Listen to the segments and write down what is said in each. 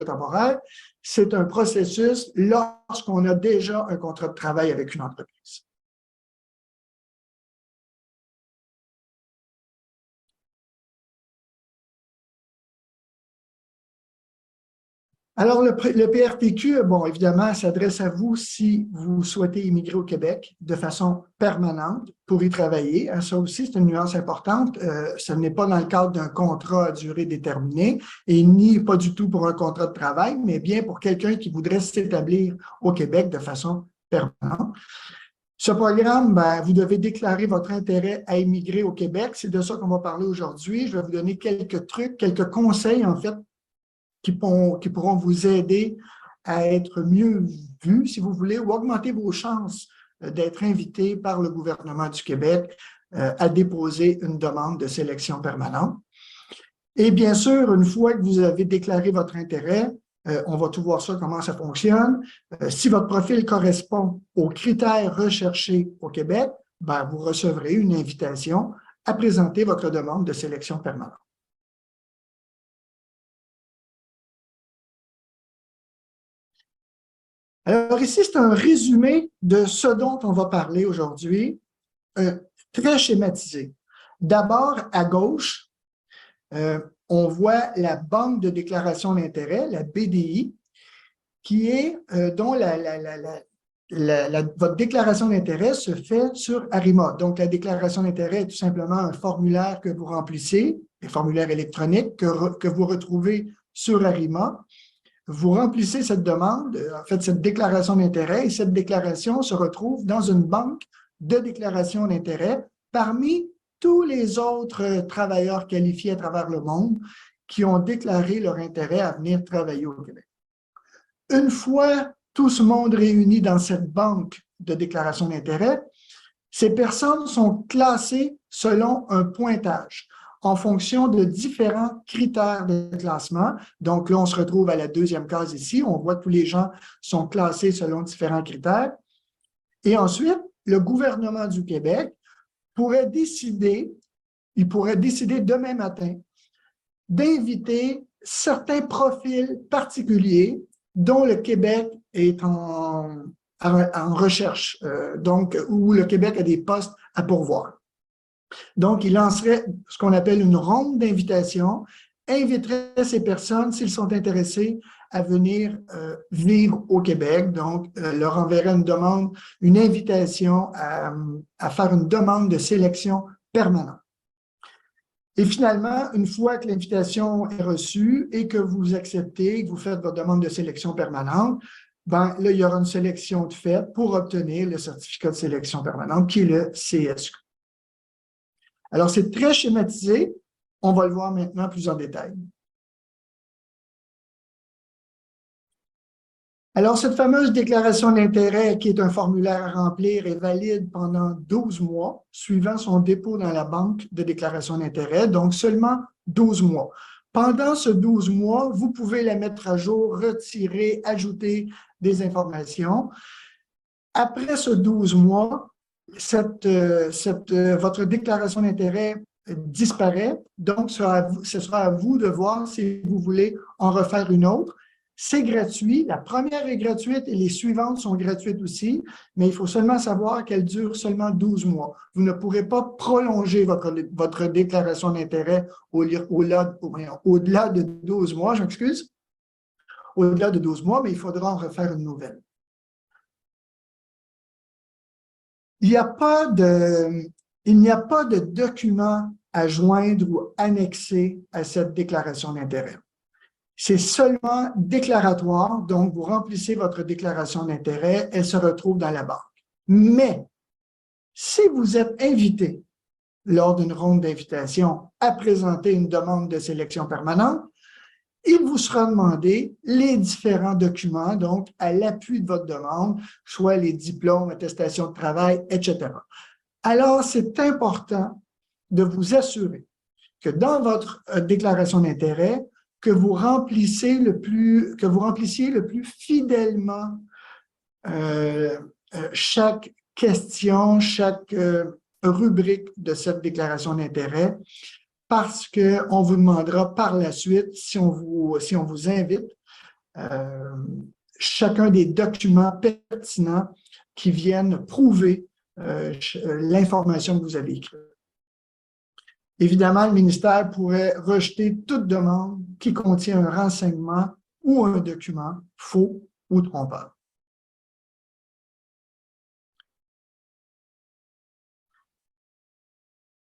temporaire, c'est un processus lorsqu'on a déjà un contrat de travail avec une entreprise. Alors, le PRTQ, bon, évidemment, s'adresse à vous si vous souhaitez immigrer au Québec de façon permanente pour y travailler. Ça aussi, c'est une nuance importante. Ce n'est pas dans le cadre d'un contrat à durée déterminée et ni pas du tout pour un contrat de travail, mais bien pour quelqu'un qui voudrait s'établir au Québec de façon permanente. Ce programme, vous devez déclarer votre intérêt à immigrer au Québec. C'est de ça qu'on va parler aujourd'hui. Je vais vous donner quelques trucs, quelques conseils, en fait, qui pourront vous aider à être mieux vus, si vous voulez, ou augmenter vos chances d'être invité par le gouvernement du Québec à déposer une demande de sélection permanente. Et bien sûr, une fois que vous avez déclaré votre intérêt, on va tout voir ça, comment ça fonctionne. Si votre profil correspond aux critères recherchés au Québec, vous recevrez une invitation à présenter votre demande de sélection permanente. Alors ici, c'est un résumé de ce dont on va parler aujourd'hui, très schématisé. D'abord, à gauche, on voit la banque de déclaration d'intérêt, la BDI, qui est dont votre déclaration d'intérêt se fait sur Arima. Donc, la déclaration d'intérêt est tout simplement un formulaire que vous remplissez, un formulaire électronique que vous retrouvez sur Arima. Vous remplissez cette demande, en fait, cette déclaration d'intérêt, et cette déclaration se retrouve dans une banque de déclaration d'intérêt parmi tous les autres travailleurs qualifiés à travers le monde qui ont déclaré leur intérêt à venir travailler au Québec. Une fois tout ce monde réuni dans cette banque de déclaration d'intérêt, ces personnes sont classées selon un pointage en fonction de différents critères de classement. Donc là, on se retrouve à la deuxième case ici. On voit que tous les gens sont classés selon différents critères. Et ensuite, le gouvernement du Québec pourrait décider demain matin d'inviter certains profils particuliers dont le Québec est en recherche, donc où le Québec a des postes à pourvoir. Donc, il lancerait ce qu'on appelle une ronde d'invitation, inviterait ces personnes, s'ils sont intéressés, à venir vivre au Québec. Donc, leur enverrait une invitation à faire une demande de sélection permanente. Et finalement, une fois que l'invitation est reçue et que vous acceptez, que vous faites votre demande de sélection permanente, là, il y aura une sélection de fait pour obtenir le certificat de sélection permanente qui est le CSQ. Alors, c'est très schématisé. On va le voir maintenant plus en détail. Alors, cette fameuse déclaration d'intérêt, qui est un formulaire à remplir, est valide pendant 12 mois, suivant son dépôt dans la banque de déclaration d'intérêt, donc seulement 12 mois. Pendant ce 12 mois, vous pouvez la mettre à jour, retirer, ajouter des informations. Après ce 12 mois, votre déclaration d'intérêt disparaît, donc ce sera à vous de voir si vous voulez en refaire une autre. C'est gratuit, la première est gratuite et les suivantes sont gratuites aussi, mais il faut seulement savoir qu'elle dure seulement 12 mois. Vous ne pourrez pas prolonger votre déclaration d'intérêt au-delà de 12 mois, je m'excuse, au-delà de 12 mois, mais il faudra en refaire une nouvelle. Il n'y a pas de document à joindre ou annexer à cette déclaration d'intérêt. C'est seulement déclaratoire, donc vous remplissez votre déclaration d'intérêt, elle se retrouve dans la banque. Mais si vous êtes invité lors d'une ronde d'invitation à présenter une demande de sélection permanente, il vous sera demandé les différents documents, donc à l'appui de votre demande, soit les diplômes, attestations de travail, etc. Alors, c'est important de vous assurer que dans votre déclaration d'intérêt, que vous remplissiez le plus fidèlement chaque question, chaque rubrique de cette déclaration d'intérêt, parce qu'on vous demandera par la suite, si on vous invite, chacun des documents pertinents qui viennent prouver l'information que vous avez écrite. Évidemment, le ministère pourrait rejeter toute demande qui contient un renseignement ou un document faux ou trompeur.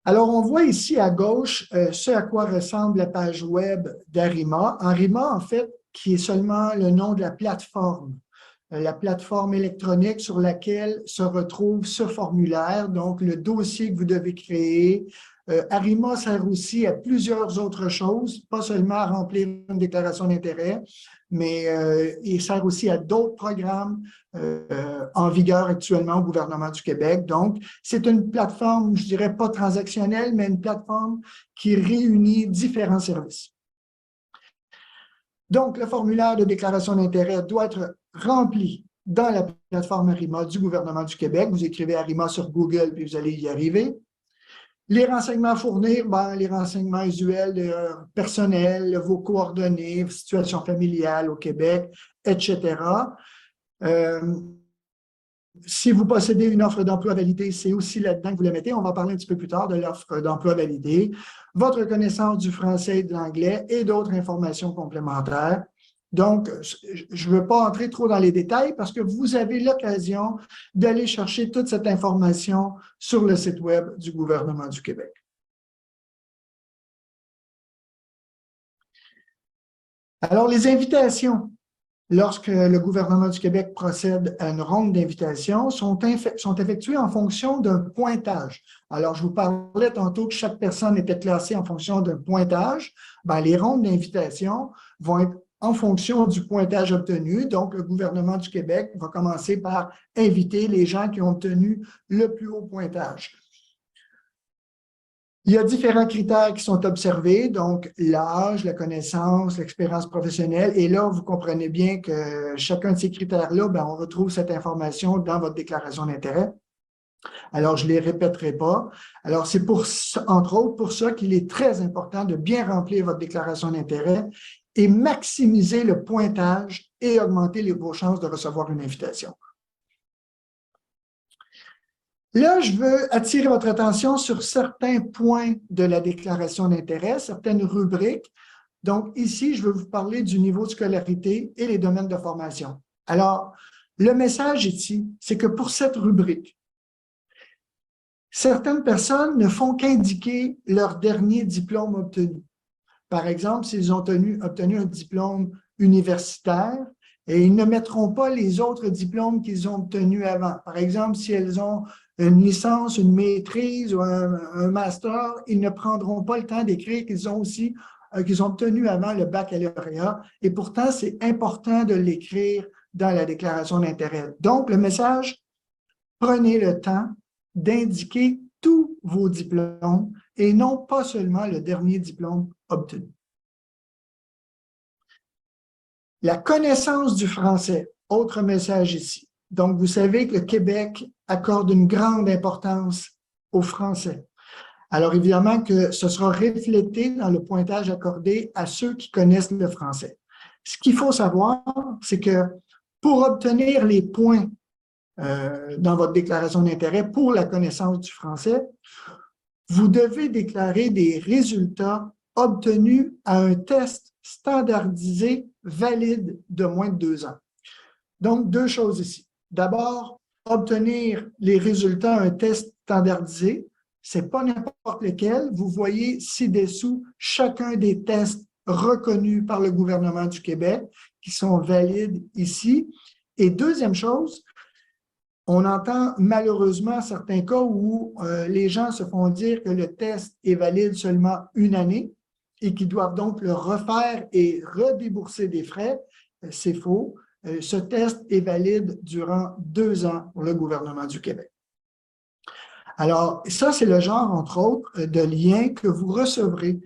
Alors, on voit ici à gauche ce à quoi ressemble la page web d'Arima. Arima, en fait, qui est seulement le nom de la plateforme électronique sur laquelle se retrouve ce formulaire, donc le dossier que vous devez créer. Arima sert aussi à plusieurs autres choses, pas seulement à remplir une déclaration d'intérêt, mais il sert aussi à d'autres programmes en vigueur actuellement au gouvernement du Québec. Donc, c'est une plateforme, je dirais pas transactionnelle, mais une plateforme qui réunit différents services. Donc, le formulaire de déclaration d'intérêt doit être rempli dans la plateforme Arima du gouvernement du Québec. Vous écrivez Arima sur Google, puis vous allez y arriver. Les renseignements à fournir, les renseignements usuels personnels, vos coordonnées, situation familiale au Québec, etc. Si vous possédez une offre d'emploi validée, c'est aussi là-dedans que vous la mettez. On va parler un petit peu plus tard de l'offre d'emploi validée, votre connaissance du français et de l'anglais et d'autres informations complémentaires. Donc, je ne veux pas entrer trop dans les détails parce que vous avez l'occasion d'aller chercher toute cette information sur le site web du gouvernement du Québec. Alors, les invitations, lorsque le gouvernement du Québec procède à une ronde d'invitations, sont effectuées en fonction d'un pointage. Alors, je vous parlais tantôt que chaque personne était classée en fonction d'un pointage. Les rondes d'invitation vont être en fonction du pointage obtenu. Donc, le gouvernement du Québec va commencer par inviter les gens qui ont obtenu le plus haut pointage. Il y a différents critères qui sont observés, donc l'âge, la connaissance, l'expérience professionnelle. Et là, vous comprenez bien que chacun de ces critères-là, on retrouve cette information dans votre déclaration d'intérêt. Alors, je ne les répéterai pas. Alors, c'est entre autres pour ça qu'il est très important de bien remplir votre déclaration d'intérêt et maximiser le pointage et augmenter vos chances de recevoir une invitation. Là, je veux attirer votre attention sur certains points de la déclaration d'intérêt, certaines rubriques. Donc, ici, je veux vous parler du niveau de scolarité et les domaines de formation. Alors, le message ici, c'est que pour cette rubrique, certaines personnes ne font qu'indiquer leur dernier diplôme obtenu. Par exemple, s'ils ont obtenu un diplôme universitaire, et ils ne mettront pas les autres diplômes qu'ils ont obtenus avant. Par exemple, si elles ont une licence, une maîtrise ou un master, ils ne prendront pas le temps d'écrire qu'ils ont obtenu avant le baccalauréat. Et pourtant, c'est important de l'écrire dans la déclaration d'intérêt. Donc, le message, prenez le temps d'indiquer tous vos diplômes et non pas seulement le dernier diplôme obtenu. La connaissance du français, autre message ici. Donc, vous savez que le Québec accorde une grande importance au français. Alors, évidemment que ce sera reflété dans le pointage accordé à ceux qui connaissent le français. Ce qu'il faut savoir, c'est que pour obtenir les points dans votre déclaration d'intérêt pour la connaissance du français, vous devez déclarer des résultats obtenus à un test standardisé valide de moins de 2 ans. Donc, 2 choses ici. D'abord, obtenir les résultats à un test standardisé, ce n'est pas n'importe lequel. Vous voyez ci-dessous chacun des tests reconnus par le gouvernement du Québec qui sont valides ici. Et deuxième chose, on entend malheureusement certains cas où les gens se font dire que le test est valide seulement 1 année et qu'ils doivent donc le refaire et redébourser des frais. C'est faux. Ce test est valide durant 2 ans pour le gouvernement du Québec. Alors, ça, c'est le genre, entre autres, de liens que vous recevrez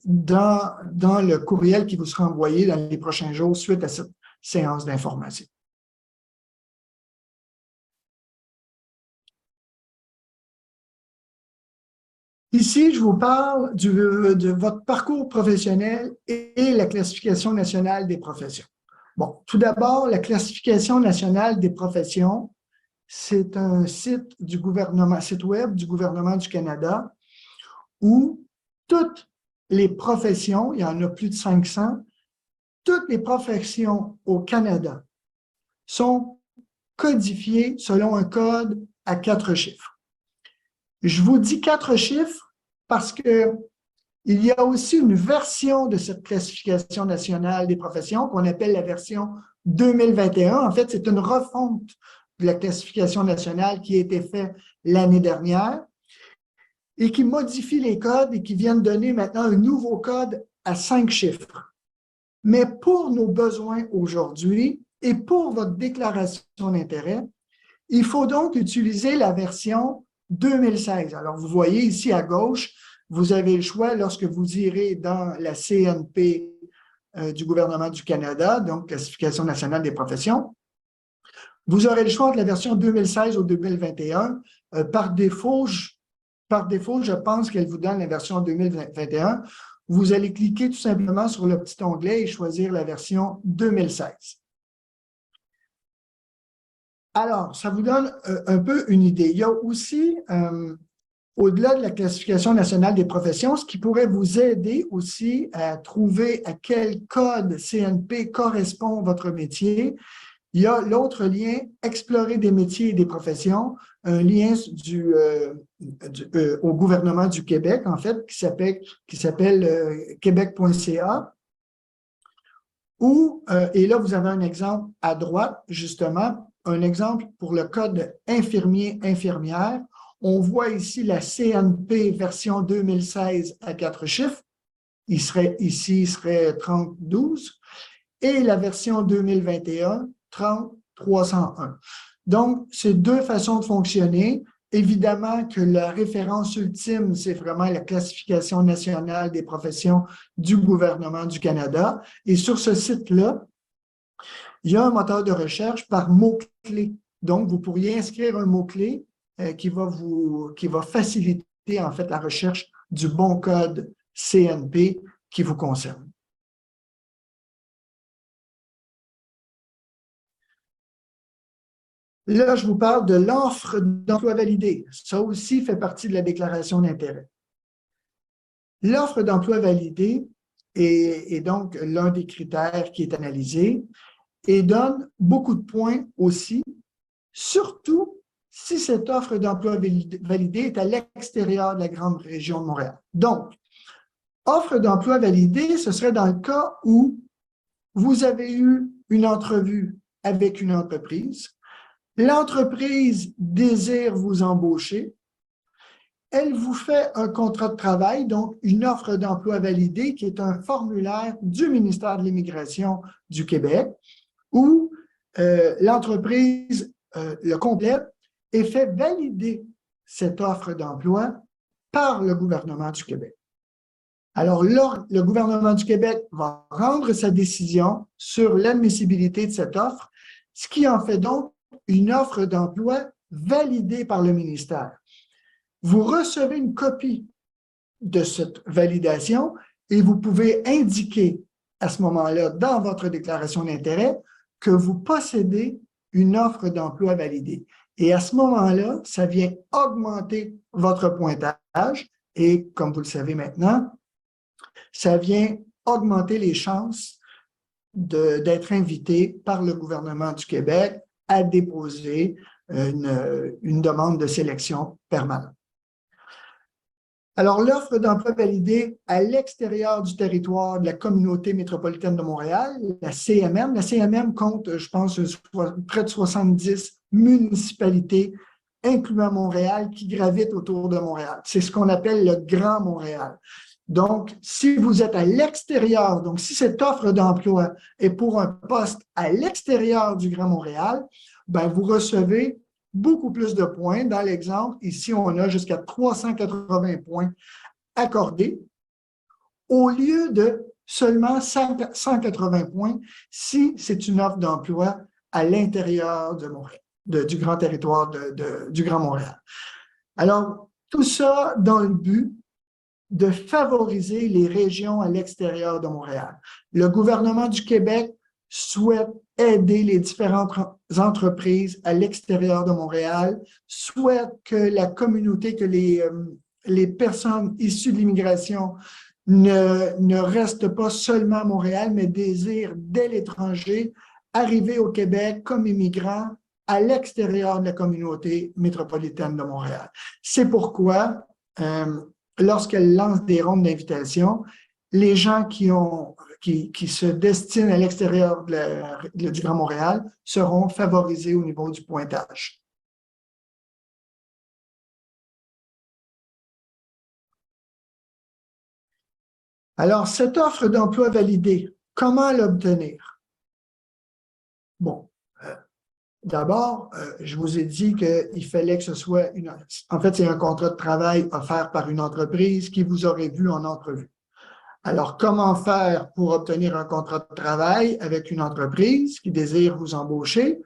dans le courriel qui vous sera envoyé dans les prochains jours suite à cette séance d'information. Ici, je vous parle de votre parcours professionnel et la classification nationale des professions. Bon, tout d'abord, la classification nationale des professions, c'est un site du gouvernement, site web du gouvernement du Canada où toutes les professions, il y en a plus de 500, toutes les professions au Canada sont codifiées selon un code à 4 chiffres. Je vous dis 4 chiffres parce que il y a aussi une version de cette classification nationale des professions qu'on appelle la version 2021. En fait, c'est une refonte de la classification nationale qui a été faite l'année dernière et qui modifie les codes et qui vient de donner maintenant un nouveau code à 5 chiffres. Mais pour nos besoins aujourd'hui et pour votre déclaration d'intérêt, il faut donc utiliser la version 2016. Alors, vous voyez ici à gauche, vous avez le choix lorsque vous irez dans la CNP du gouvernement du Canada, donc Classification nationale des professions. Vous aurez le choix de la version 2016 ou 2021. Par défaut, je pense qu'elle vous donne la version 2021. Vous allez cliquer tout simplement sur le petit onglet et choisir la version 2016. Alors, ça vous donne un peu une idée. Il y a aussi, au-delà de la classification nationale des professions, ce qui pourrait vous aider aussi à trouver à quel code CNP correspond votre métier. Il y a l'autre lien, Explorer des métiers et des professions, un lien au gouvernement du Québec, en fait, qui s'appelle québec.ca. Et là, vous avez un exemple à droite, justement, un exemple pour le code infirmier-infirmière. On voit ici la CNP version 2016 à 4 chiffres. Ici, il serait 3012. Et la version 2021, 30301. Donc, c'est deux façons de fonctionner. Évidemment que la référence ultime, c'est vraiment la classification nationale des professions du gouvernement du Canada. Et sur ce site-là, il y a un moteur de recherche par mots-clés. Donc, vous pourriez inscrire un mot-clé qui va faciliter en fait la recherche du bon code CNP qui vous concerne. Là, je vous parle de l'offre d'emploi validée. Ça aussi fait partie de la déclaration d'intérêt. L'offre d'emploi validée est donc l'un des critères qui est analysé et donne beaucoup de points aussi, surtout si cette offre d'emploi validée est à l'extérieur de la grande région de Montréal. Donc, offre d'emploi validée, ce serait dans le cas où vous avez eu une entrevue avec une entreprise, l'entreprise désire vous embaucher, elle vous fait un contrat de travail, donc une offre d'emploi validée qui est un formulaire du ministère de l'Immigration du Québec où l'entreprise le complète et fait valider cette offre d'emploi par le gouvernement du Québec. Alors là, le gouvernement du Québec va rendre sa décision sur l'admissibilité de cette offre, ce qui en fait donc une offre d'emploi validée par le ministère. Vous recevez une copie de cette validation et vous pouvez indiquer à ce moment-là dans votre déclaration d'intérêt que vous possédez une offre d'emploi validée. Et à ce moment-là, ça vient augmenter votre pointage et, comme vous le savez maintenant, ça vient augmenter les chances d'être invité par le gouvernement du Québec à déposer une demande de sélection permanente. Alors, l'offre d'emploi validée à l'extérieur du territoire de la communauté métropolitaine de Montréal, la CMM compte, je pense, près de 70 municipalités, incluant Montréal, qui gravitent autour de Montréal. C'est ce qu'on appelle le Grand Montréal. Donc, si vous êtes à l'extérieur, donc si cette offre d'emploi est pour un poste à l'extérieur du Grand Montréal, ben vous recevez beaucoup plus de points. Dans l'exemple, ici, on a jusqu'à 380 points accordés au lieu de seulement 180 points si c'est une offre d'emploi à l'intérieur de Montréal, du grand territoire du Grand Montréal. Alors, Tout ça dans le but de favoriser les régions à l'extérieur de Montréal. Le gouvernement du Québec souhaite aider les différentes entreprises à l'extérieur de Montréal, souhaite que la communauté, que les personnes issues de l'immigration ne restent pas seulement à Montréal, mais désirent, dès l'étranger, arriver au Québec comme immigrants à l'extérieur de la communauté métropolitaine de Montréal. C'est pourquoi, lorsqu'elle lance des rondes d'invitation, les gens qui se destinent à l'extérieur du Grand Montréal seront favorisés au niveau du pointage. Alors, cette offre d'emploi validée, comment l'obtenir? Bon, d'abord, je vous ai dit qu'il fallait que ce soit en fait, c'est un contrat de travail offert par une entreprise qui vous aurait vu en entrevue. Alors, comment faire pour obtenir un contrat de travail avec une entreprise qui désire vous embaucher?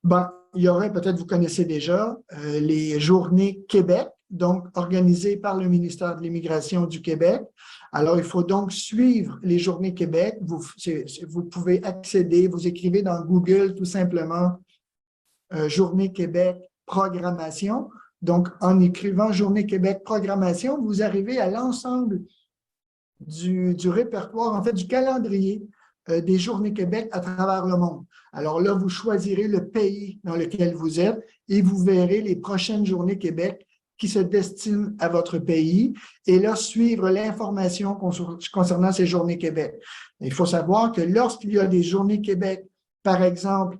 Ben, il y aurait, peut-être vous connaissez déjà, les Journées Québec, donc organisées par le ministère de l'Immigration du Québec. Alors, il faut donc suivre les Journées Québec. Vous pouvez accéder, vous écrivez dans Google tout simplement Journée Québec programmation. Donc, en écrivant Journée Québec programmation, vous arrivez à l'ensemble du répertoire, en fait, du calendrier des Journées Québec à travers le monde. Alors là, vous choisirez le pays dans lequel vous êtes et vous verrez les prochaines Journées Québec qui se destinent à votre pays et là, suivre l'information concernant ces Journées Québec. Il faut savoir que lorsqu'il y a des Journées Québec, par exemple,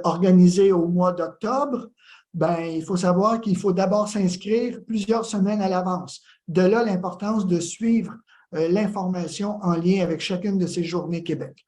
organisées au mois d'octobre, ben, il faut savoir qu'il faut d'abord s'inscrire plusieurs semaines à l'avance. De là, l'importance de suivre l'information en lien avec chacune de ces Journées Québec.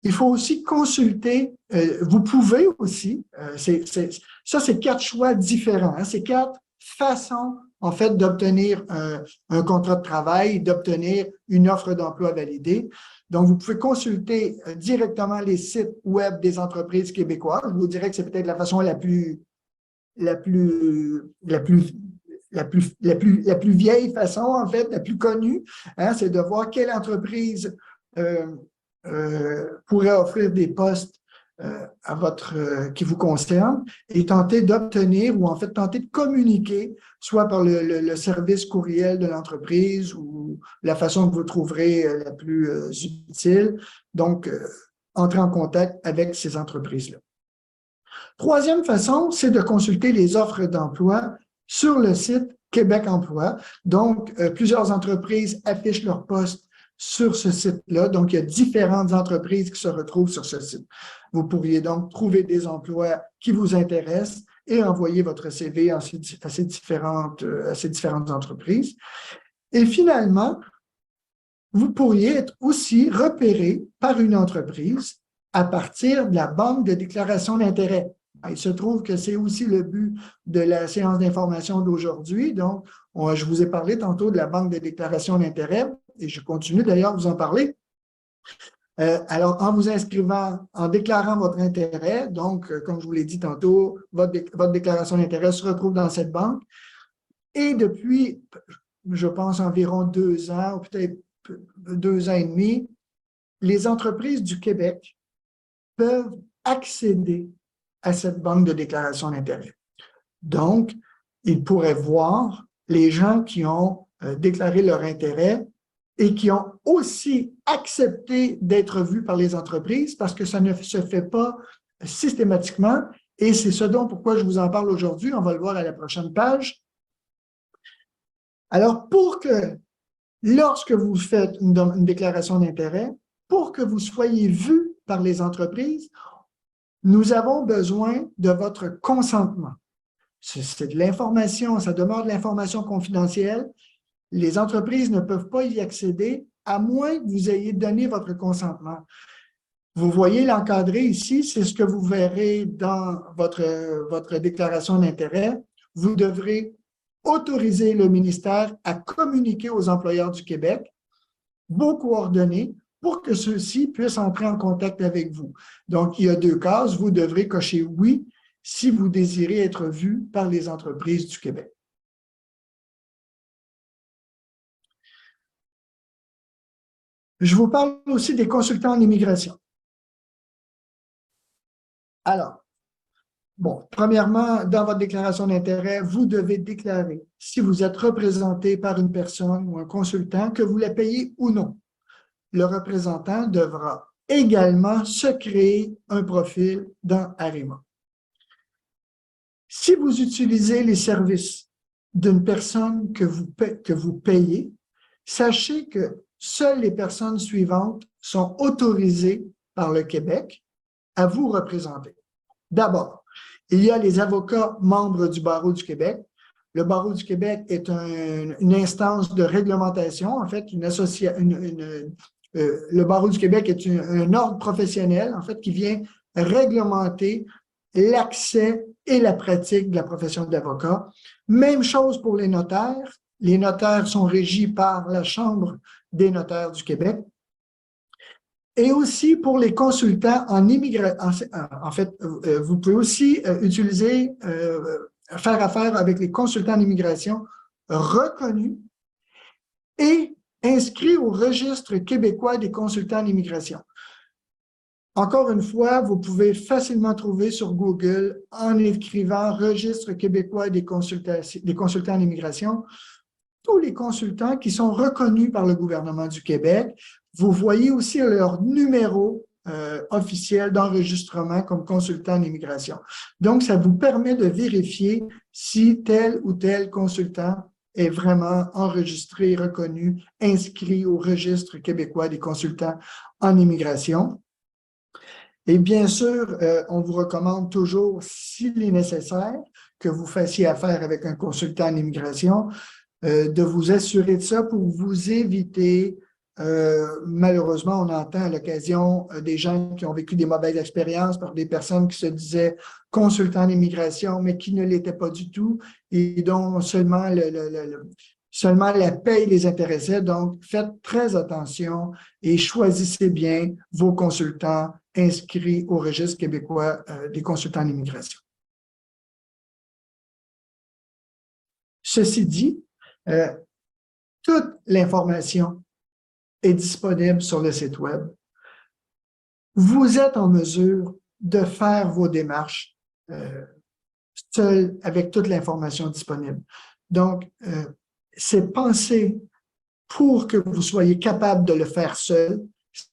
Il faut aussi consulter, vous pouvez aussi, ça c'est 4 choix différents, hein, c'est 4 façons en fait d'obtenir un contrat de travail, d'obtenir une offre d'emploi validée. Donc, vous pouvez consulter directement les sites web des entreprises québécoises. Je vous dirais que c'est peut-être la façon la plus vieille façon, en fait, la plus connue, hein, c'est de voir quelle entreprise pourrait offrir des postes qui vous concernent et tenter d'obtenir ou en fait tenter de communiquer, soit par le service courriel de l'entreprise ou la façon que vous trouverez la plus utile. Donc, entrer en contact avec ces entreprises-là. Troisième façon, c'est de consulter les offres d'emploi sur le site Québec Emploi. Donc, plusieurs entreprises affichent leurs postes sur ce site-là. Donc, il y a différentes entreprises qui se retrouvent sur ce site. Vous pourriez donc trouver des emplois qui vous intéressent et envoyer votre CV à ces différentes entreprises. Et finalement, vous pourriez être aussi repéré par une entreprise à partir de la banque de déclaration d'intérêt. Il se trouve que c'est aussi le but de la séance d'information d'aujourd'hui. Donc, je vous ai parlé tantôt de la banque de déclaration d'intérêt et je continue d'ailleurs à vous en parler. Alors, en vous inscrivant, en déclarant votre intérêt, donc, comme je vous l'ai dit tantôt, votre déclaration d'intérêt se retrouve dans cette banque. Et depuis, je pense, environ 2 ans, ou peut-être 2 ans et demi, les entreprises du Québec peuvent accéder à cette banque de déclaration d'intérêt. Donc, ils pourraient voir les gens qui ont déclaré leur intérêt et qui ont aussi accepté d'être vus par les entreprises parce que ça ne se fait pas systématiquement et c'est ce dont pourquoi je vous en parle aujourd'hui. On va le voir à la prochaine page. Alors, lorsque vous faites une déclaration d'intérêt, pour que vous soyez vus par les entreprises, nous avons besoin de votre consentement. C'est de l'information, ça demeure de l'information confidentielle. Les entreprises ne peuvent pas y accéder à moins que vous ayez donné votre consentement. Vous voyez l'encadré ici, c'est ce que vous verrez dans votre déclaration d'intérêt. Vous devrez autoriser le ministère à communiquer aux employeurs du Québec vos coordonnées pour que ceux-ci puissent entrer en contact avec vous. Donc, il y a 2 cases. Vous devrez cocher « Oui » si vous désirez être vu par les entreprises du Québec. Je vous parle aussi des consultants en immigration. Alors, bon, premièrement, dans votre déclaration d'intérêt, vous devez déclarer si vous êtes représenté par une personne ou un consultant, que vous la payez ou non. Le représentant devra également se créer un profil dans Arima. Si vous utilisez les services d'une personne que vous payez, sachez que seules les personnes suivantes sont autorisées par le Québec à vous représenter. D'abord, il y a les avocats membres du Barreau du Québec. Le Barreau du Québec est une instance de réglementation, en fait, le Barreau du Québec est un ordre professionnel, en fait, qui vient réglementer l'accès et la pratique de la profession d'avocat. Même chose pour les notaires. Les notaires sont régis par la Chambre des notaires du Québec. Et aussi pour les consultants en immigration. En fait, vous pouvez aussi faire affaire avec les consultants en immigration reconnus et inscrits au registre québécois des consultants en immigration. Encore une fois, vous pouvez facilement trouver sur Google, en écrivant Registre québécois des consultants en immigration, tous les consultants qui sont reconnus par le gouvernement du Québec. Vous voyez aussi leur numéro officiel d'enregistrement comme consultant en immigration. Donc, ça vous permet de vérifier si tel ou tel consultant est vraiment enregistré, reconnu, inscrit au registre québécois des consultants en immigration. Et bien sûr, on vous recommande toujours, s'il est nécessaire, que vous fassiez affaire avec un consultant en immigration, de vous assurer de ça pour vous éviter, malheureusement, on entend à l'occasion des gens qui ont vécu des mauvaises expériences par des personnes qui se disaient consultants en immigration, mais qui ne l'étaient pas du tout et dont seulement la paye les intéressait. Donc, faites très attention et choisissez bien vos consultants inscrits au registre québécois des consultants en immigration. Ceci dit, toute l'information est disponible sur le site Web. Vous êtes en mesure de faire vos démarches seul avec toute l'information disponible. Donc, c'est pensé pour que vous soyez capable de le faire seul,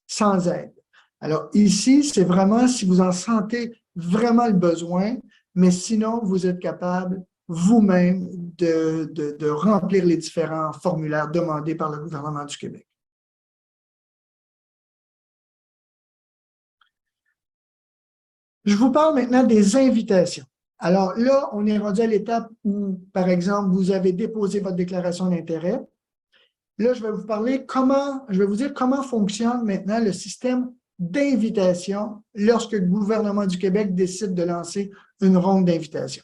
sans aide. Alors ici, c'est vraiment si vous en sentez vraiment le besoin, mais sinon, vous êtes capable vous-même de remplir les différents formulaires demandés par le gouvernement du Québec. Je vous parle maintenant des invitations. Alors là, on est rendu à l'étape où, par exemple, vous avez déposé votre déclaration d'intérêt. Là, je vais vous dire comment fonctionne maintenant le système d'invitation lorsque le gouvernement du Québec décide de lancer une ronde d'invitation.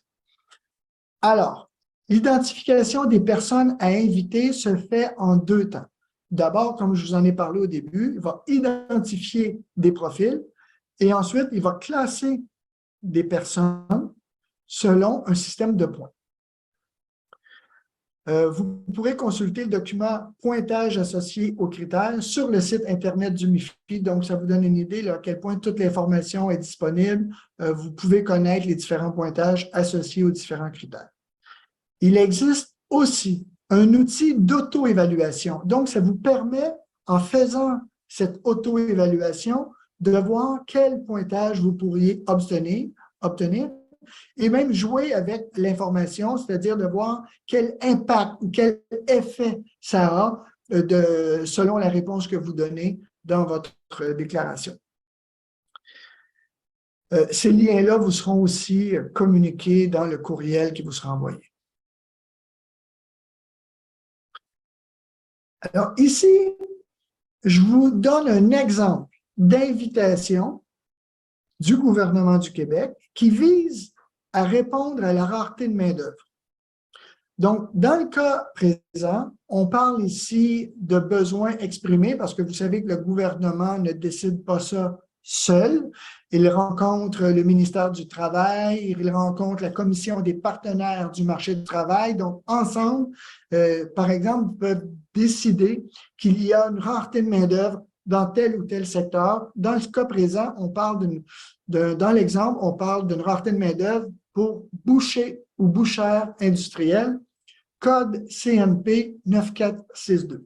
Alors, l'identification des personnes à inviter se fait en deux temps. D'abord, comme je vous en ai parlé au début, il va identifier des profils et ensuite, il va classer des personnes selon un système de points. Vous pourrez consulter le document pointage associé aux critères sur le site Internet du MIFI. Donc, ça vous donne une idée à quel point toute l'information est disponible. Vous pouvez connaître les différents pointages associés aux différents critères. Il existe aussi un outil d'auto-évaluation. Donc, ça vous permet, en faisant cette auto-évaluation, de voir quel pointage vous pourriez obtenir et même jouer avec l'information, c'est-à-dire de voir quel impact ou quel effet ça a selon la réponse que vous donnez dans votre déclaration. Ces liens-là vous seront aussi communiqués dans le courriel qui vous sera envoyé. Alors ici, je vous donne un exemple d'invitation du gouvernement du Québec qui vise à répondre à la rareté de main-d'œuvre. Donc, dans le cas présent, on parle ici de besoins exprimés parce que vous savez que le gouvernement ne décide pas ça seul. Il rencontre le ministère du Travail, il rencontre la Commission des partenaires du marché du travail. Donc, ensemble, par exemple, ils peuvent décider qu'il y a une rareté de main-d'œuvre dans tel ou tel secteur. Dans le cas présent, on parle dans l'exemple, on parle d'une rareté de main-d'œuvre pour boucher ou bouchère industrielle, code CNP 9462.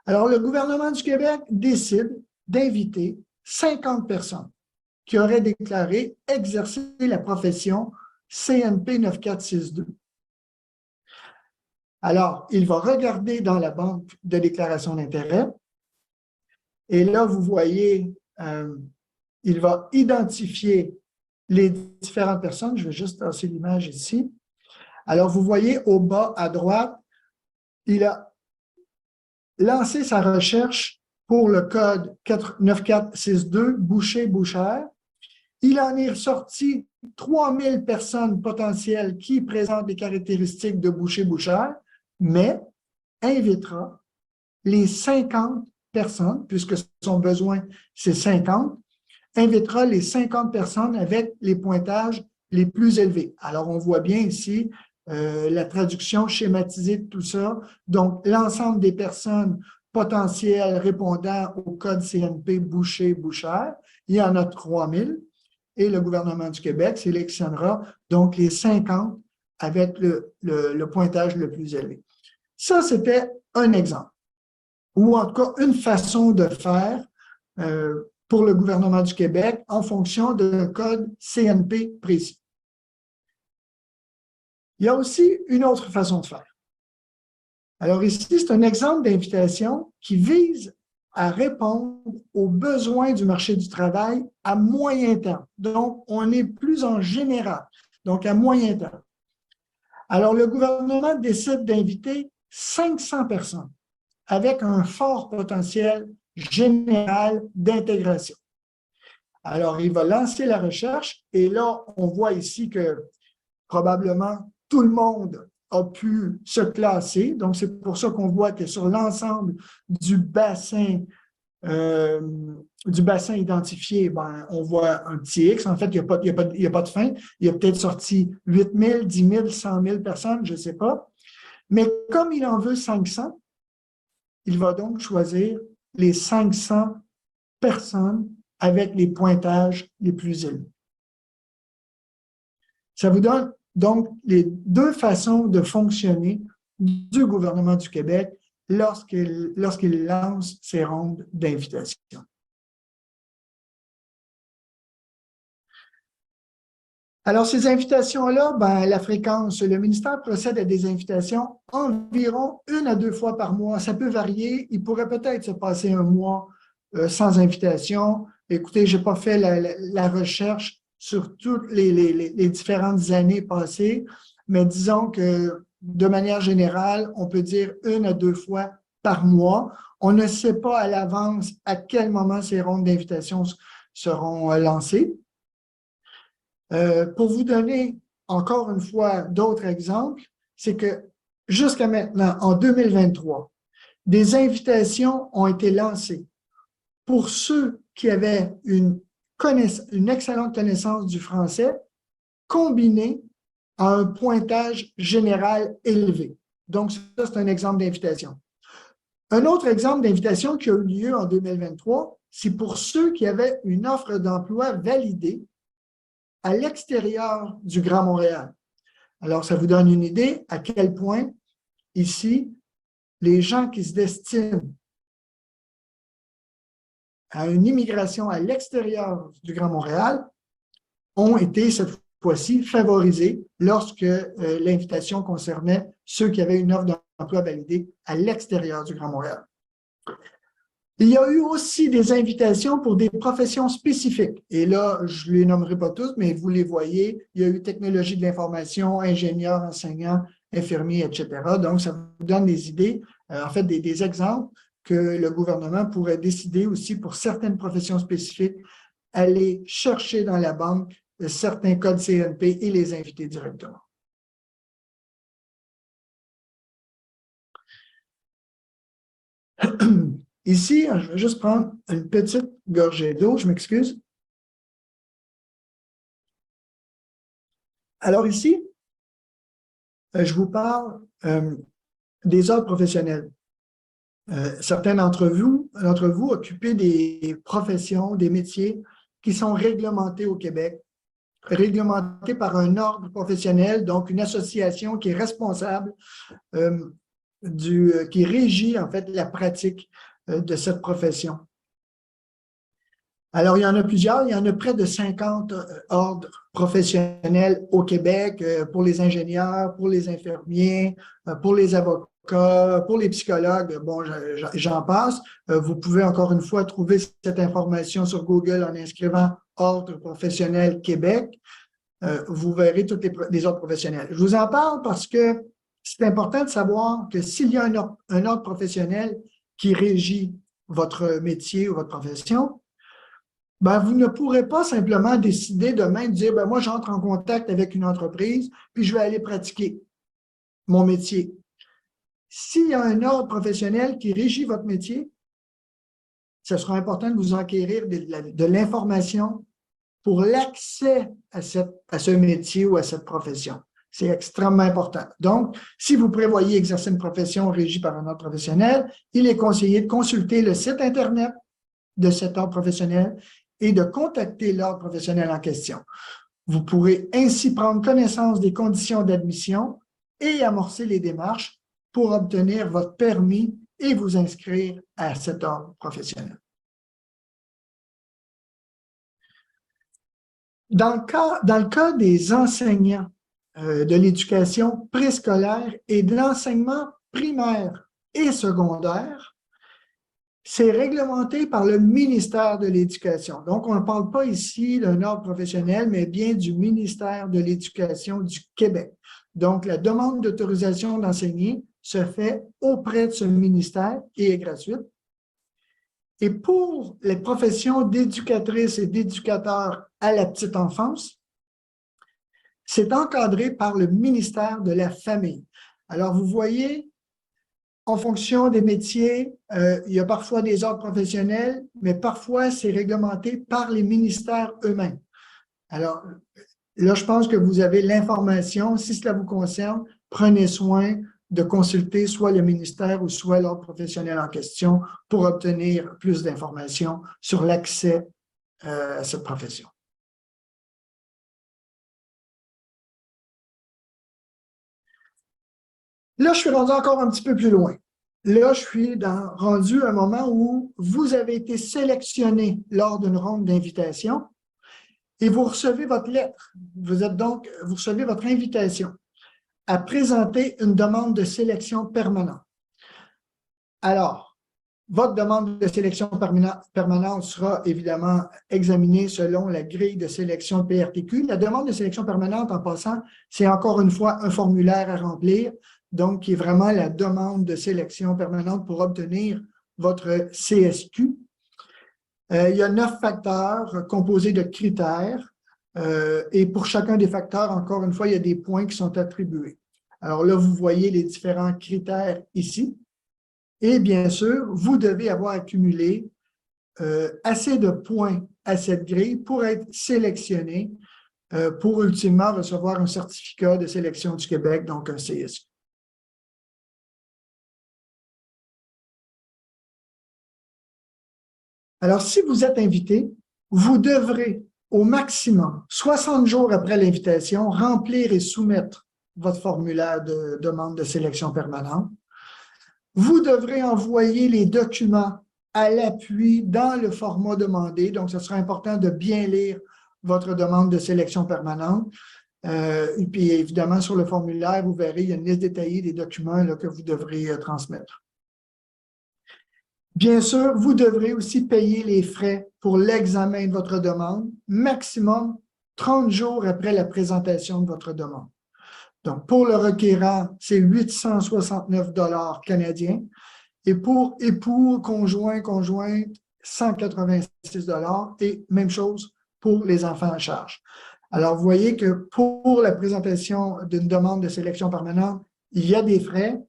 Alors, le gouvernement du Québec décide d'inviter 50 personnes qui auraient déclaré exercer la profession CNP 9462. Alors, il va regarder dans la banque de déclaration d'intérêt et là, vous voyez, il va identifier les différentes personnes. Je vais juste tasser l'image ici. Alors, vous voyez au bas à droite, il a lancé sa recherche pour le code 9462, boucher-bouchère. Il en est ressorti 3000 personnes potentielles qui présentent les caractéristiques de boucher-bouchère, mais invitera les 50 personnes, puisque son besoin, c'est 50, invitera les 50 personnes avec les pointages les plus élevés. Alors, on voit bien ici la traduction schématisée de tout ça. Donc, l'ensemble des personnes potentielles répondant au code CNP boucher-bouchère, il y en a 3000 et le gouvernement du Québec sélectionnera donc les 50 avec le pointage le plus élevé. Ça, c'était un exemple, ou en tout cas une façon de faire pour le gouvernement du Québec en fonction d'un code CNP précis. Il y a aussi une autre façon de faire. Alors ici, c'est un exemple d'invitation qui vise à répondre aux besoins du marché du travail à moyen terme. Donc, on est plus en général, donc à moyen terme. Alors, le gouvernement décide d'inviter 500 personnes avec un fort potentiel général d'intégration. Alors, il va lancer la recherche et là, on voit ici que probablement tout le monde a pu se classer. Donc, c'est pour ça qu'on voit que sur l'ensemble du bassin identifié, ben, on voit un petit X. En fait, il n'y a pas de fin. Il a peut-être sorti 8 000, 10 000, 100 000 personnes, je ne sais pas. Mais comme il en veut 500, il va donc choisir les 500 personnes avec les pointages les plus élevés. Ça vous donne donc les deux façons de fonctionner du gouvernement du Québec lorsqu'il lance ses rondes d'invitation. Alors, ces invitations-là, ben, la fréquence, le ministère procède à des invitations environ 1 à 2 fois par mois. Ça peut varier. Il pourrait peut-être se passer un mois sans invitation. Écoutez, je n'ai pas fait la recherche sur toutes les différentes années passées, mais disons que de manière générale, on peut dire 1 à 2 fois par mois. On ne sait pas à l'avance à quel moment ces rondes d'invitation seront lancées. Pour vous donner encore une fois d'autres exemples, c'est que jusqu'à maintenant, en 2023, des invitations ont été lancées pour ceux qui avaient une excellente connaissance du français combinée à un pointage général élevé. Donc, ça, c'est un exemple d'invitation. Un autre exemple d'invitation qui a eu lieu en 2023, c'est pour ceux qui avaient une offre d'emploi validée à l'extérieur du Grand Montréal. Alors, ça vous donne une idée à quel point, ici, les gens qui se destinent à une immigration à l'extérieur du Grand Montréal ont été, cette fois-ci, favorisés lorsque l'invitation concernait ceux qui avaient une offre d'emploi validée à l'extérieur du Grand Montréal. Il y a eu aussi des invitations pour des professions spécifiques. Et là, je ne les nommerai pas toutes, mais vous les voyez. Il y a eu technologie de l'information, ingénieurs, enseignants, infirmiers, etc. Donc, ça vous donne des idées, en fait, des exemples que le gouvernement pourrait décider aussi pour certaines professions spécifiques, aller chercher dans la banque certains codes CNP et les inviter directement. Ici, je vais juste prendre une petite gorgée d'eau, je m'excuse. Alors ici, je vous parle des ordres professionnels. certains d'entre vous occupez des professions, des métiers qui sont réglementés au Québec, réglementés par un ordre professionnel, donc une association qui est responsable, qui régit en fait la pratique de cette profession. Alors, il y en a plusieurs, il y en a près de 50 ordres professionnels au Québec pour les ingénieurs, pour les infirmiers, pour les avocats, pour les psychologues, bon, j'en passe. Vous pouvez encore une fois trouver cette information sur Google en inscrivant Ordre professionnel Québec. Vous verrez tous les ordres professionnels. Je vous en parle parce que c'est important de savoir que s'il y a un ordre professionnel qui régit votre métier ou votre profession, ben, vous ne pourrez pas simplement décider demain de dire, ben, moi, j'entre en contact avec une entreprise, puis je vais aller pratiquer mon métier. S'il y a un ordre professionnel qui régit votre métier, ce sera important de vous enquérir de l'information pour l'accès à ce métier ou à cette profession. C'est extrêmement important. Donc, si vous prévoyez exercer une profession régie par un ordre professionnel, il est conseillé de consulter le site Internet de cet ordre professionnel et de contacter l'ordre professionnel en question. Vous pourrez ainsi prendre connaissance des conditions d'admission et amorcer les démarches pour obtenir votre permis et vous inscrire à cet ordre professionnel. Dans le cas des enseignants de l'éducation préscolaire et de l'enseignement primaire et secondaire, c'est réglementé par le ministère de l'Éducation. Donc, on ne parle pas ici d'un ordre professionnel, mais bien du ministère de l'Éducation du Québec. Donc, la demande d'autorisation d'enseigner se fait auprès de ce ministère et est gratuite. Et pour les professions d'éducatrices et d'éducateurs à la petite enfance, c'est encadré par le ministère de la Famille. Alors, vous voyez, en fonction des métiers, il y a parfois des ordres professionnels, mais parfois c'est réglementé par les ministères eux-mêmes. Alors, là, je pense que vous avez l'information. Si cela vous concerne, prenez soin de consulter soit le ministère ou soit l'ordre professionnel en question pour obtenir plus d'informations sur l'accès à cette profession. Là, je suis rendu encore un petit peu plus loin. Là, je suis rendu à un moment où vous avez été sélectionné lors d'une ronde d'invitation et vous recevez votre lettre. Vous recevez votre invitation à présenter une demande de sélection permanente. Alors, votre demande de sélection permanente sera évidemment examinée selon la grille de sélection PRTQ. La demande de sélection permanente, en passant, c'est encore une fois un formulaire à remplir, donc qui est vraiment la demande de sélection permanente pour obtenir votre CSQ. Il y a 9 facteurs composés de critères et pour chacun des facteurs, encore une fois, il y a des points qui sont attribués. Alors là, vous voyez les différents critères ici. Et bien sûr, vous devez avoir accumulé assez de points à cette grille pour être sélectionné pour ultimement recevoir un certificat de sélection du Québec, donc un CSQ. Alors, si vous êtes invité, vous devrez au maximum, 60 jours après l'invitation, remplir et soumettre votre formulaire de demande de sélection permanente. Vous devrez envoyer les documents à l'appui dans le format demandé. Donc, ce sera important de bien lire votre demande de sélection permanente. Et puis, évidemment, sur le formulaire, vous verrez, il y a une liste détaillée des documents là, que vous devrez transmettre. Bien sûr, vous devrez aussi payer les frais pour l'examen de votre demande, maximum 30 jours après la présentation de votre demande. Donc, pour le requérant, c'est 869 $ canadiens. Et pour époux, conjoint, conjointe, 186 $ et même chose pour les enfants en charge. Alors, vous voyez que pour la présentation d'une demande de sélection permanente, il y a des frais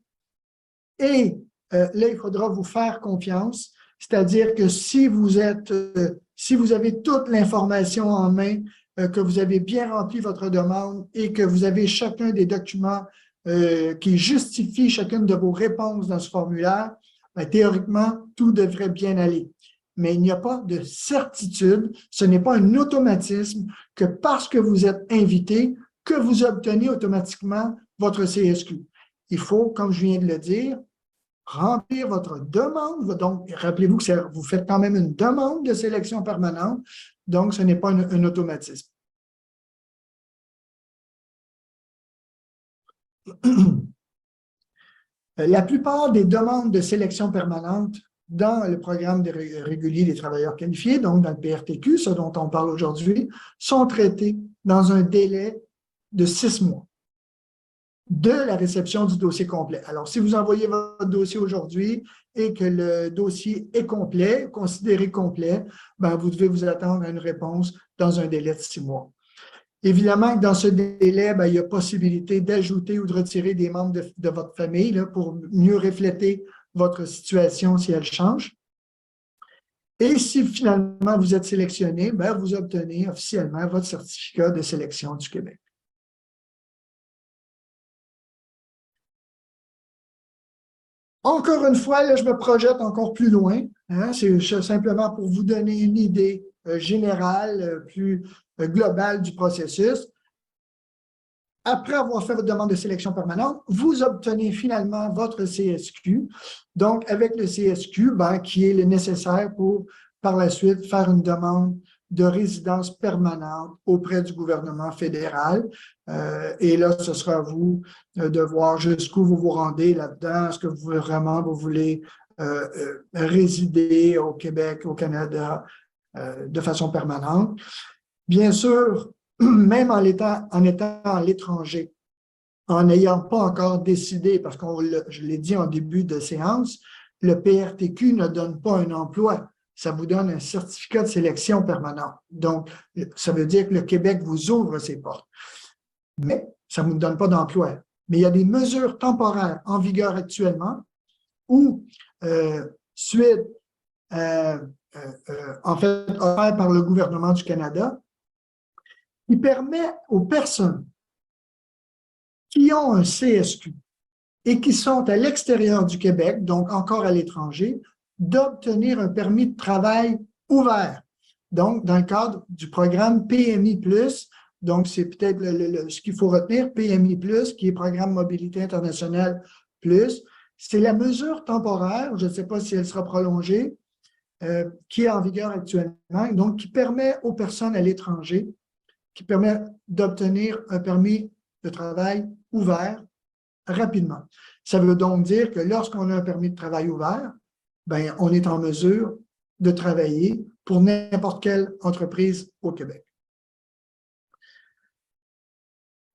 et là, il faudra vous faire confiance, c'est-à-dire que si vous avez toute l'information en main, que vous avez bien rempli votre demande et que vous avez chacun des documents qui justifient chacune de vos réponses dans ce formulaire, théoriquement, tout devrait bien aller. Mais il n'y a pas de certitude, ce n'est pas un automatisme que parce que vous êtes invité, que vous obtenez automatiquement votre CSQ. Il faut, comme je viens de le dire, remplir votre demande. Donc, rappelez-vous que vous faites quand même une demande de sélection permanente, donc ce n'est pas un automatisme. La plupart des demandes de sélection permanente dans le programme régulier des travailleurs qualifiés, donc dans le PRTQ, ce dont on parle aujourd'hui, sont traitées dans un délai de 6 mois de la réception du dossier complet. Alors, si vous envoyez votre dossier aujourd'hui et que le dossier est complet, considéré complet, ben, vous devez vous attendre à une réponse dans un délai de 6 mois. Évidemment, dans ce délai, ben, il y a possibilité d'ajouter ou de retirer des membres de votre famille là, pour mieux refléter votre situation si elle change. Et si finalement vous êtes sélectionné, ben, vous obtenez officiellement votre certificat de sélection du Québec. Encore une fois, là, je me projette encore plus loin. Hein, c'est simplement pour vous donner une idée générale, plus globale du processus. Après avoir fait votre demande de sélection permanente, vous obtenez finalement votre CSQ. Donc, avec le CSQ, ben, qui est le nécessaire pour, par la suite, faire une demande de résidence permanente auprès du gouvernement fédéral. Et là, ce sera à vous de voir jusqu'où vous vous rendez là-dedans. Est-ce que vous voulez résider au Québec, au Canada, de façon permanente? Bien sûr, même en étant à l'étranger, en n'ayant pas encore décidé, parce que je l'ai dit en début de séance, le PRTQ ne donne pas un emploi. Ça vous donne un certificat de sélection permanente. Donc, ça veut dire que le Québec vous ouvre ses portes. Mais ça ne vous donne pas d'emploi. Mais il y a des mesures temporaires en vigueur actuellement où, suite, en fait, offert par le gouvernement du Canada, qui permet aux personnes qui ont un CSQ et qui sont à l'extérieur du Québec, donc encore à l'étranger, d'obtenir un permis de travail ouvert. Donc, dans le cadre du programme PMI+, donc c'est peut-être ce qu'il faut retenir, PMI+, qui est Programme Mobilité Internationale Plus, c'est la mesure temporaire, je ne sais pas si elle sera prolongée, qui est en vigueur actuellement, donc qui permet aux personnes à l'étranger, qui permet d'obtenir un permis de travail ouvert rapidement. Ça veut donc dire que lorsqu'on a un permis de travail ouvert, ben, on est en mesure de travailler pour n'importe quelle entreprise au Québec.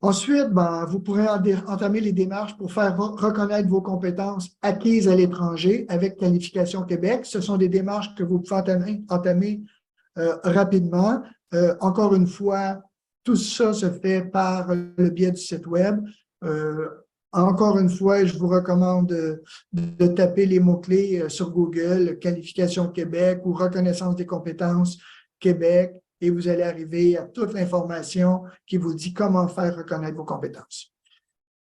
Ensuite, ben, vous pourrez entamer les démarches pour faire reconnaître vos compétences acquises à l'étranger avec Qualification Québec. Ce sont des démarches que vous pouvez entamer rapidement. Encore une fois, tout ça se fait par le biais du site web. Encore une fois, je vous recommande de taper les mots-clés sur Google, Qualification Québec ou Reconnaissance des compétences Québec, et vous allez arriver à toute l'information qui vous dit comment faire reconnaître vos compétences.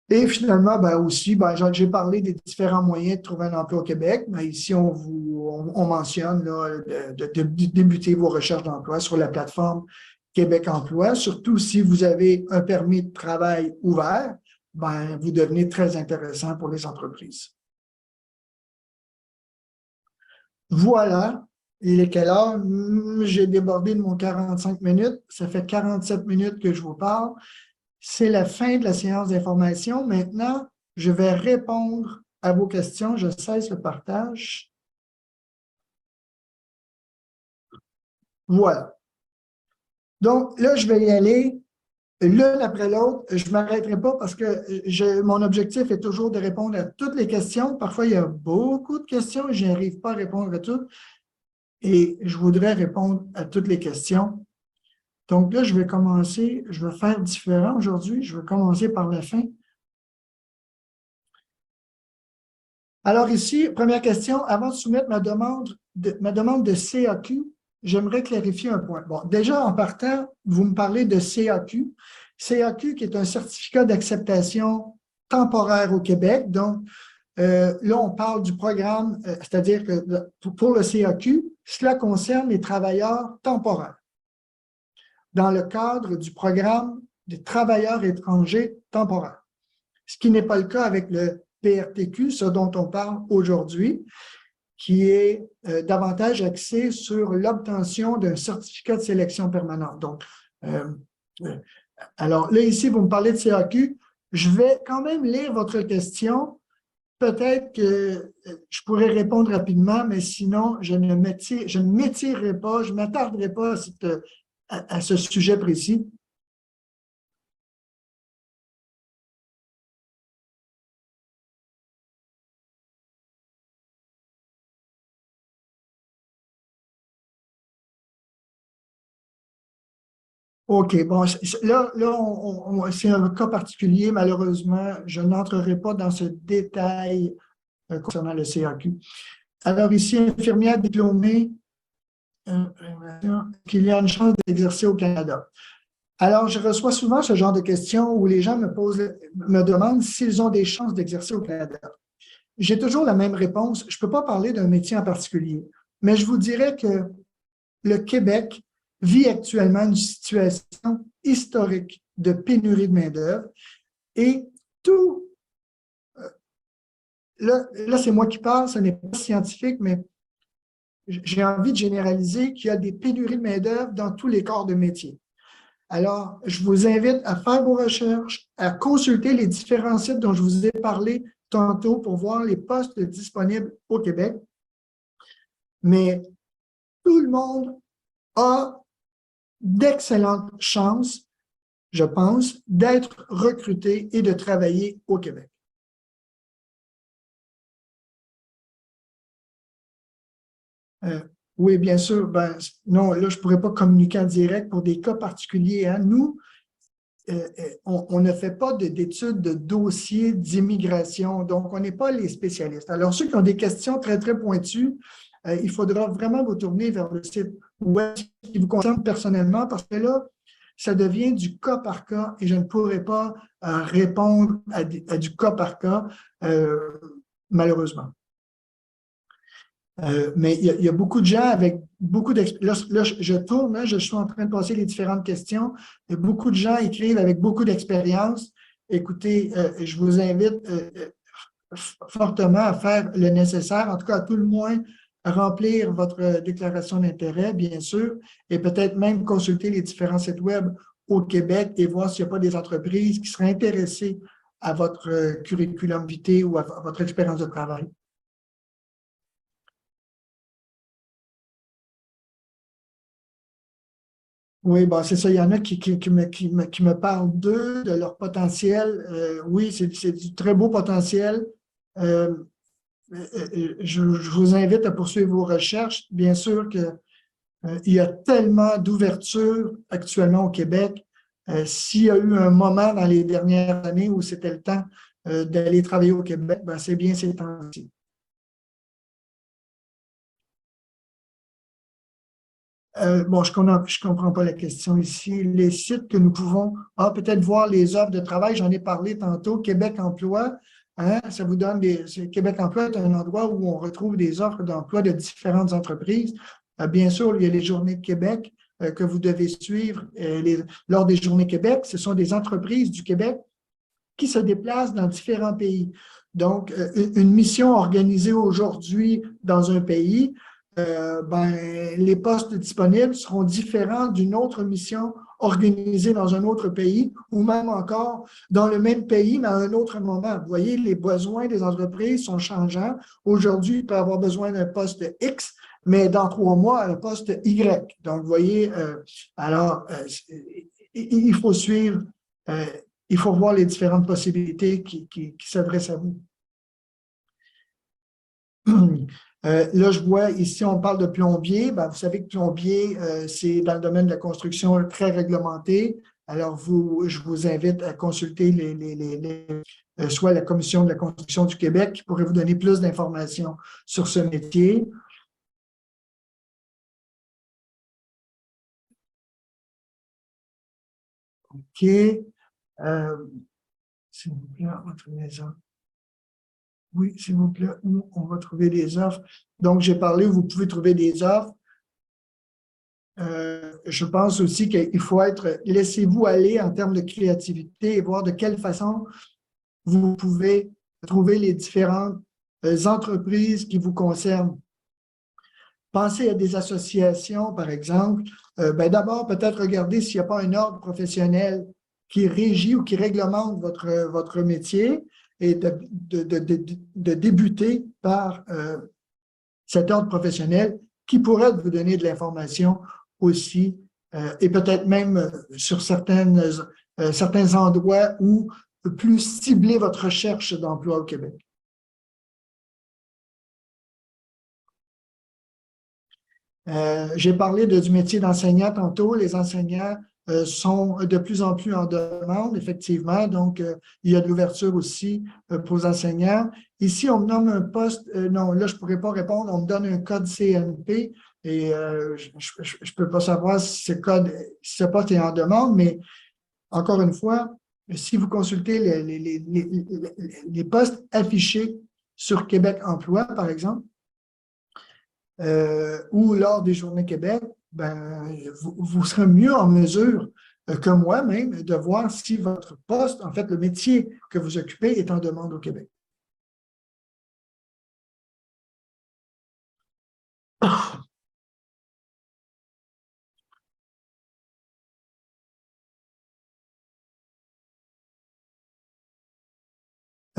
Et finalement, ben aussi, ben, j'ai parlé des différents moyens de trouver un emploi au Québec. Ben ici, on mentionne là, de débuter vos recherches d'emploi sur la plateforme Québec Emploi. Surtout si vous avez un permis de travail ouvert, ben, vous devenez très intéressant pour les entreprises. Voilà. Il est quelle heure? J'ai débordé de mon 45 minutes. Ça fait 47 minutes que je vous parle. C'est la fin de la séance d'information. Maintenant, je vais répondre à vos questions. Je cesse le partage. Voilà. Donc, là, je vais y aller l'une après l'autre. Je ne m'arrêterai pas parce que mon objectif est toujours de répondre à toutes les questions. Parfois, il y a beaucoup de questions et je n'arrive pas à répondre à toutes. Et je voudrais répondre à toutes les questions. Donc là, je vais faire différent aujourd'hui. Je vais commencer par la fin. Alors ici, première question, avant de soumettre ma demande de CAQ, j'aimerais clarifier un point. Bon, déjà, en partant, vous me parlez de CAQ. CAQ qui est un certificat d'acceptation temporaire au Québec. Donc, là, on parle du programme, c'est-à-dire que pour le CAQ, cela concerne les travailleurs temporaires dans le cadre du programme des travailleurs étrangers temporaires, ce qui n'est pas le cas avec le PRTQ, ce dont on parle aujourd'hui, qui est davantage axé sur l'obtention d'un certificat de sélection permanente. Donc, alors là, ici, vous me parlez de CAQ. Je vais quand même lire votre question. Peut-être que je pourrais répondre rapidement, mais sinon, je ne m'étirerai pas, je ne m'attarderai pas à ce sujet précis. OK, bon, là c'est un cas particulier. Malheureusement, je n'entrerai pas dans ce détail concernant le CAQ. Alors ici, infirmière diplômée, qu'il y a une chance d'exercer au Canada. Alors, je reçois souvent ce genre de questions où les gens me demandent s'ils ont des chances d'exercer au Canada. J'ai toujours la même réponse. Je ne peux pas parler d'un métier en particulier, mais je vous dirais que le Québec vit actuellement une situation historique de pénurie de main-d'œuvre et tout, là c'est moi qui parle, ce n'est pas scientifique, mais j'ai envie de généraliser qu'il y a des pénuries de main-d'œuvre dans tous les corps de métier. Alors, je vous invite à faire vos recherches, à consulter les différents sites dont je vous ai parlé tantôt pour voir les postes disponibles au Québec. Mais tout le monde a d'excellentes chances, je pense, d'être recruté et de travailler au Québec. Oui, bien sûr. Ben, non, là, je ne pourrais pas communiquer en direct pour des cas particuliers. Hein. Nous, on ne fait pas d'études de dossiers d'immigration, donc on n'est pas les spécialistes. Alors, ceux qui ont des questions très, très pointues, il faudra vraiment vous tourner vers le site web qui vous concerne personnellement parce que là, ça devient du cas par cas et je ne pourrai pas répondre à du cas par cas, malheureusement. Mais il y a beaucoup de gens avec beaucoup d'expérience. Là, je tourne, hein, je suis en train de passer les différentes questions. Et beaucoup de gens écrivent avec beaucoup d'expérience. Écoutez, je vous invite fortement à faire le nécessaire, en tout cas à tout le moins à remplir votre déclaration d'intérêt, bien sûr, et peut-être même consulter les différents sites web au Québec et voir s'il n'y a pas des entreprises qui seraient intéressées à votre curriculum vitae ou à votre expérience de travail. Oui, bon, c'est ça. Il y en a qui me parlent d'eux, de leur potentiel. Oui, c'est du très beau potentiel. Euh, je vous invite à poursuivre vos recherches. Bien sûr que, il y a tellement d'ouverture actuellement au Québec. S'il y a eu un moment dans les dernières années où c'était le temps d'aller travailler au Québec, ben, c'est bien ces temps-ci. Bon, je ne comprends pas la question ici. Les sites que nous pouvons, peut-être voir les offres de travail, j'en ai parlé tantôt, Québec Emploi, hein, ça vous donne Québec Emploi est un endroit où on retrouve des offres d'emploi de différentes entreprises. Bien sûr, il y a les Journées de Québec que vous devez suivre lors des Journées Québec. Ce sont des entreprises du Québec qui se déplacent dans différents pays. Donc, une mission organisée aujourd'hui dans un pays, ben, les postes disponibles seront différents d'une autre mission organisée dans un autre pays ou même encore dans le même pays, mais à un autre moment. Vous voyez, les besoins des entreprises sont changeants. Aujourd'hui, il peut avoir besoin d'un poste X, mais dans 3 mois, un poste Y. Donc, vous voyez, alors, il faut suivre, euh, il faut voir les différentes possibilités qui s'adressent à vous. Là, je vois ici, on parle de plombier. Ben, vous savez que plombier, c'est dans le domaine de la construction très réglementé. Alors, je vous invite à consulter soit la Commission de la construction du Québec qui pourrait vous donner plus d'informations sur ce métier. OK. S'il vous plaît, votre maison. Oui, s'il vous plaît, où on va trouver des offres. Donc, j'ai parlé, vous pouvez trouver des offres. Je pense aussi qu'il faut être, laissez-vous aller en termes de créativité et voir de quelle façon vous pouvez trouver les différentes entreprises qui vous concernent. Pensez à des associations, par exemple. Ben d'abord, peut-être regarder s'il n'y a pas un ordre professionnel qui régit ou qui réglemente votre métier et de débuter par cet ordre professionnel qui pourrait vous donner de l'information aussi et peut-être même sur certains endroits où plus cibler votre recherche d'emploi au Québec. J'ai parlé du métier d'enseignant tantôt. Les enseignants sont de plus en plus en demande, effectivement. Donc, il y a de l'ouverture aussi pour les enseignants. Ici, on me nomme un poste. Non, là, je ne pourrais pas répondre. On me donne un code CNP et je ne peux pas savoir si ce poste est en demande, mais encore une fois, si vous consultez les postes affichés sur Québec Emploi, par exemple, ou lors des Journées Québec, ben, vous serez mieux en mesure que moi-même de voir si votre poste, en fait, le métier que vous occupez est en demande au Québec.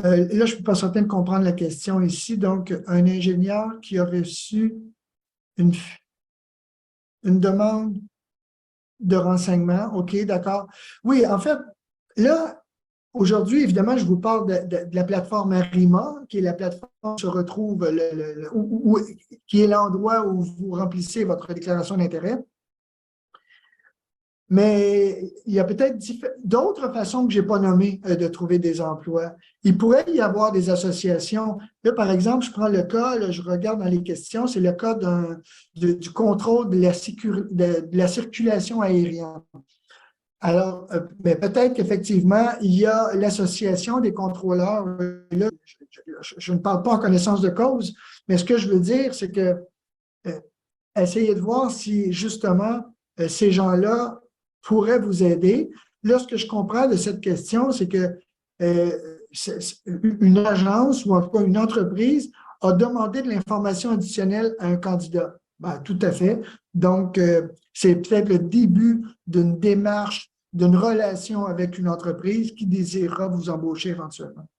Là, je ne suis pas certain de comprendre la question ici. Donc, un ingénieur qui a reçu une, une demande de renseignement, OK, d'accord. Oui, en fait, là, aujourd'hui, évidemment, je vous parle de la plateforme Arima, qui est la plateforme où se retrouve, qui est l'endroit où vous remplissez votre déclaration d'intérêt. Mais il y a peut-être d'autres façons que je n'ai pas nommées de trouver des emplois. Il pourrait y avoir des associations. Là, par exemple, je prends le cas, là, je regarde dans les questions, c'est le cas du contrôle de la circulation aérienne. Alors, mais peut-être qu'effectivement, il y a l'association des contrôleurs. Là, je ne parle pas en connaissance de cause, mais ce que je veux dire, c'est que essayez de voir si justement ces gens-là pourraient vous aider. Là, ce que je comprends de cette question, c'est que une agence ou en tout cas une entreprise a demandé de l'information additionnelle à un candidat. Ben, tout à fait. Donc, c'est peut-être le début d'une démarche, d'une relation avec une entreprise qui désirera vous embaucher éventuellement.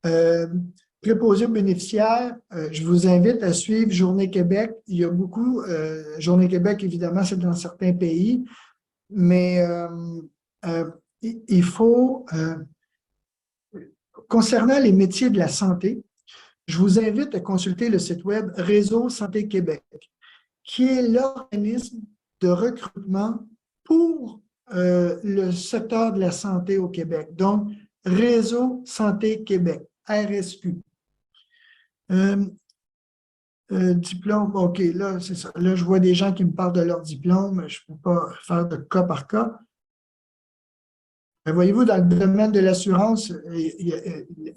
Euh, Préposé aux bénéficiaires, je vous invite à suivre Journée Québec. Il y a beaucoup, Journée Québec, évidemment, c'est dans certains pays, mais euh, il faut, concernant les métiers de la santé, je vous invite à consulter le site web Réseau Santé Québec, qui est l'organisme de recrutement pour le secteur de la santé au Québec. Donc, Réseau Santé Québec, RSQ. Diplôme, OK, là, c'est ça. Là, je vois des gens qui me parlent de leur diplôme. Je ne peux pas faire de cas par cas. Mais voyez-vous, dans le domaine de l'assurance,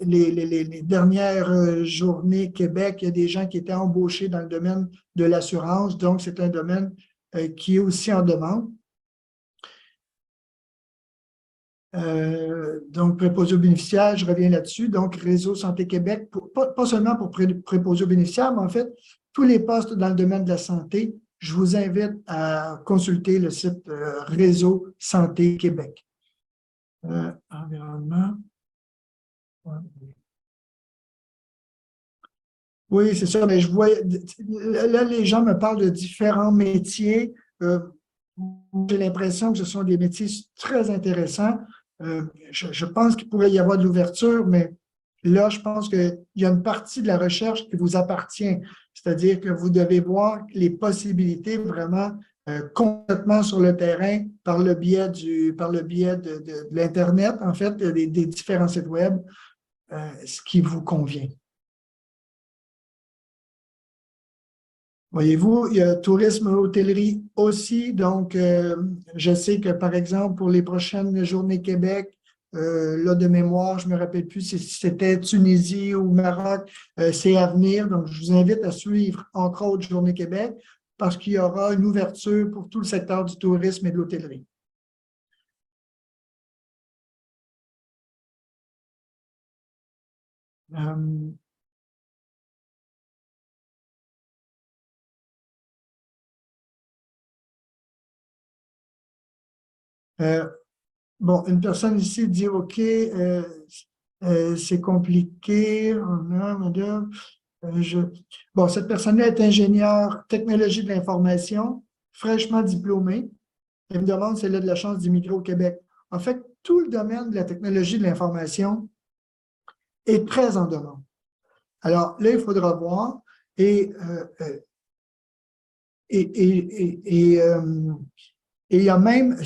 les dernières journées Québec, il y a des gens qui étaient embauchés dans le domaine de l'assurance. Donc, c'est un domaine qui est aussi en demande. Donc, préposé aux bénéficiaires, je reviens là-dessus. Donc, Réseau Santé Québec, pas seulement pour préposé aux bénéficiaires, mais en fait, tous les postes dans le domaine de la santé, je vous invite à consulter le site Réseau Santé Québec. Environnement. Ouais. Oui, c'est ça, mais je vois, là, les gens me parlent de différents métiers. J'ai l'impression que ce sont des métiers très intéressants. Je pense qu'il pourrait y avoir de l'ouverture, mais là, je pense qu'il y a une partie de la recherche qui vous appartient. C'est-à-dire que vous devez voir les possibilités vraiment complètement sur le terrain par le biais de l'Internet, en fait, des différents sites web, ce qui vous convient. Voyez-vous, il y a tourisme et hôtellerie aussi. Donc, je sais que, par exemple, pour les prochaines Journées Québec, là, de mémoire, je ne me rappelle plus si c'était Tunisie ou Maroc, c'est à venir. Donc, je vous invite à suivre, entre autres, Journées Québec, parce qu'il y aura une ouverture pour tout le secteur du tourisme et de l'hôtellerie. Euh, euh, bon, une personne ici dit, OK, c'est compliqué. Je... Bon, cette personne-là est ingénieure technologie de l'information, fraîchement diplômée. Elle me demande si elle a de la chance d'immigrer au Québec. En fait, tout le domaine de la technologie de l'information est très en demande. Alors là, il faudra voir. Et, euh, euh, et, et, et, et, euh, et il y a même